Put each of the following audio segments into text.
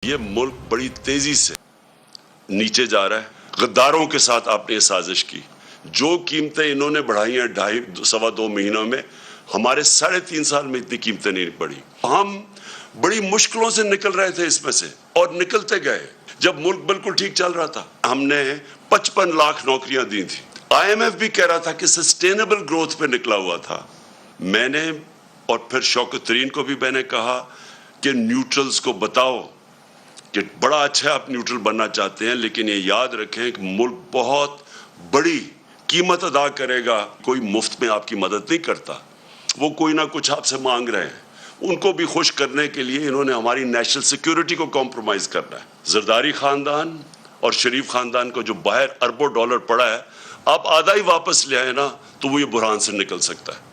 ये मुल्क बड़ी तेजी से नीचे जा रहा है। गद्दारों के साथ आपने ये साजिश की। जो कीमतें इन्होंने बढ़ाई हैं 2.5 महीनों में, हमारे 3.5 साल में इतनी कीमतें नहीं बढ़ी। हम बड़ी मुश्किलों से निकल रहे थे इसमें से और निकलते गए। जब मुल्क बिल्कुल ठीक चल रहा था, हमने 55 लाख नौकरियां दी थी। IMF भी कह रहा था कि सस्टेनेबल ग्रोथ पे निकला हुआ था। मैंने और फिर शौकत तरीन को भी मैंने कहा कि न्यूट्रल्स को बताओ कि बड़ा अच्छा आप न्यूट्रल बनना चाहते हैं, लेकिन ये याद रखें कि मुल्क बहुत बड़ी कीमत अदा करेगा। कोई मुफ्त में आपकी मदद नहीं करता, वो कोई ना कुछ आपसे मांग रहे हैं। उनको भी खुश करने के लिए इन्होंने हमारी नेशनल सिक्योरिटी को कॉम्प्रोमाइज करना है। जरदारी खानदान और शरीफ खानदान को जो बाहर अरबों डॉलर पड़ा है, आप आधा ही वापस ले आए ना, तो वो ये बुरहान से निकल सकता है।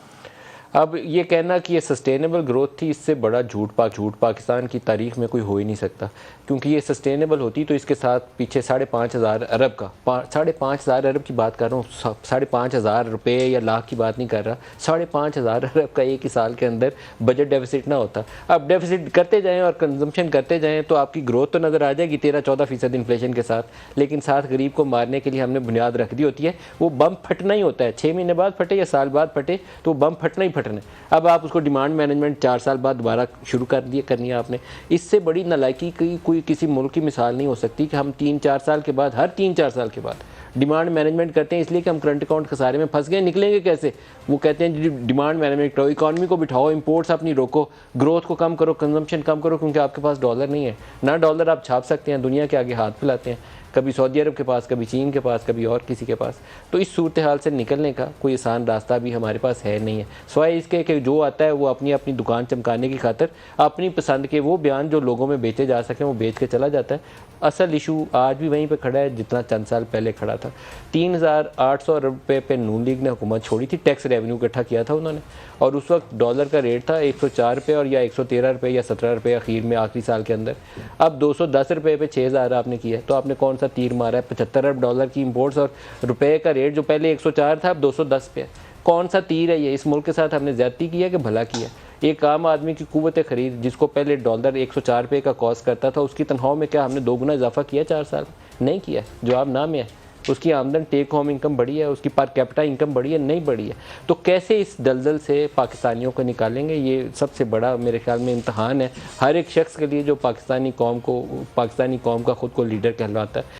अब ये कहना कि ये सस्टेनेबल ग्रोथ थी, इससे बड़ा झूठ पाकिस्तान की तारीख में कोई हो ही नहीं सकता। क्योंकि ये सस्टेनेबल होती तो इसके साथ पीछे 5,500 अरब का 5,500 अरब की बात कर रहा हूँ, 5,500 रुपये या लाख की बात नहीं कर रहा। 5,500 अरब का एक ही साल के अंदर बजट डेफिसिट ना होता। अब डेफिसिट करते जाएँ और कंजम्पशन करते जाएँ तो आपकी ग्रोथ तो नज़र आ जाएगी 13-14% इन्फ्लेशन के साथ, लेकिन साथ गरीब को मारने के लिए हमने बुनियाद रख दी होती है। वो बम फटना ही होता है, 6 महीने बाद फटे या साल बाद फटे तो बम फटना ही फटना। अब आप उसको डिमांड मैनेजमेंट 4 साल बाद दोबारा शुरू करनी है आपने। इससे बड़ी नालायकी की कोई किसी मुल्क की मिसाल नहीं हो सकती कि हम 3-4 साल के बाद, हर 3-4 साल के बाद डिमांड मैनेजमेंट करते हैं, इसलिए कि हम करंट अकाउंट खसारे में फंस गए। निकलेंगे कैसे? वो कहते हैं डिमांड मैनेजमेंट करो, इकॉनमी को बिठाओ, इंपोर्ट्स अपनी रोको, ग्रोथ को कम करो, कंजम्पशन कम करो, क्योंकि आपके पास डॉलर नहीं है ना। डॉलर आप छाप सकते हैं, दुनिया के आगे हाथ फैलाते हैं, कभी सऊदी अरब के पास, कभी चीन के पास, कभी और किसी के पास। तो इस सूरत हाल से निकलने का कोई आसान रास्ता भी हमारे पास है नहीं है, सिवाय इसके कि जो आता है वो अपनी दुकान चमकाने की खातिर अपनी पसंद के वो बयान जो लोगों में बेचे जा सकें वो बेच के चला जाता है। असल इशू आज भी वहीं पे खड़ा है जितना चंद साल पहले खड़ा था। 3,800 अरब रुपये पे नून लीग ने हुकूमत छोड़ी थी, टैक्स रेवेन्यू इकट्ठा किया था उन्होंने, और उस वक्त डॉलर का रेट था 104 रुपये और या 113 रुपये या 17 रुपये आखिर में, आखिरी साल के अंदर। अब 210 रुपये पे 6,000 आपने किया, तो आपने कौन सा तीर मारा है? 75 अरब डॉलर की इंपोर्ट्स और रुपये का रेट जो पहले 104 था अब 210 पे। कौन सा तीर है ये? इस मुल्क के साथ हमने ज्यादती किया कि भला किया? एक आम आदमी की कुव्वत खरीद जिसको पहले डॉलर 104 रुपये का कॉस्ट करता था, उसकी तनख्वाह में क्या हमने 2 गुना इजाफा किया 4 साल? नहीं किया। जवाब ना में है। उसकी आमदन टेक होम इनकम बढ़ी है, उसकी पर कैपिटा इनकम बढ़ी है? नहीं बढ़ी है। तो कैसे इस दलदल से पाकिस्तानियों को निकालेंगे? ये सबसे बड़ा मेरे ख्याल में इम्तहान है हर एक शख्स के लिए जो पाकिस्तानी कौम का खुद को लीडर कहलाता है।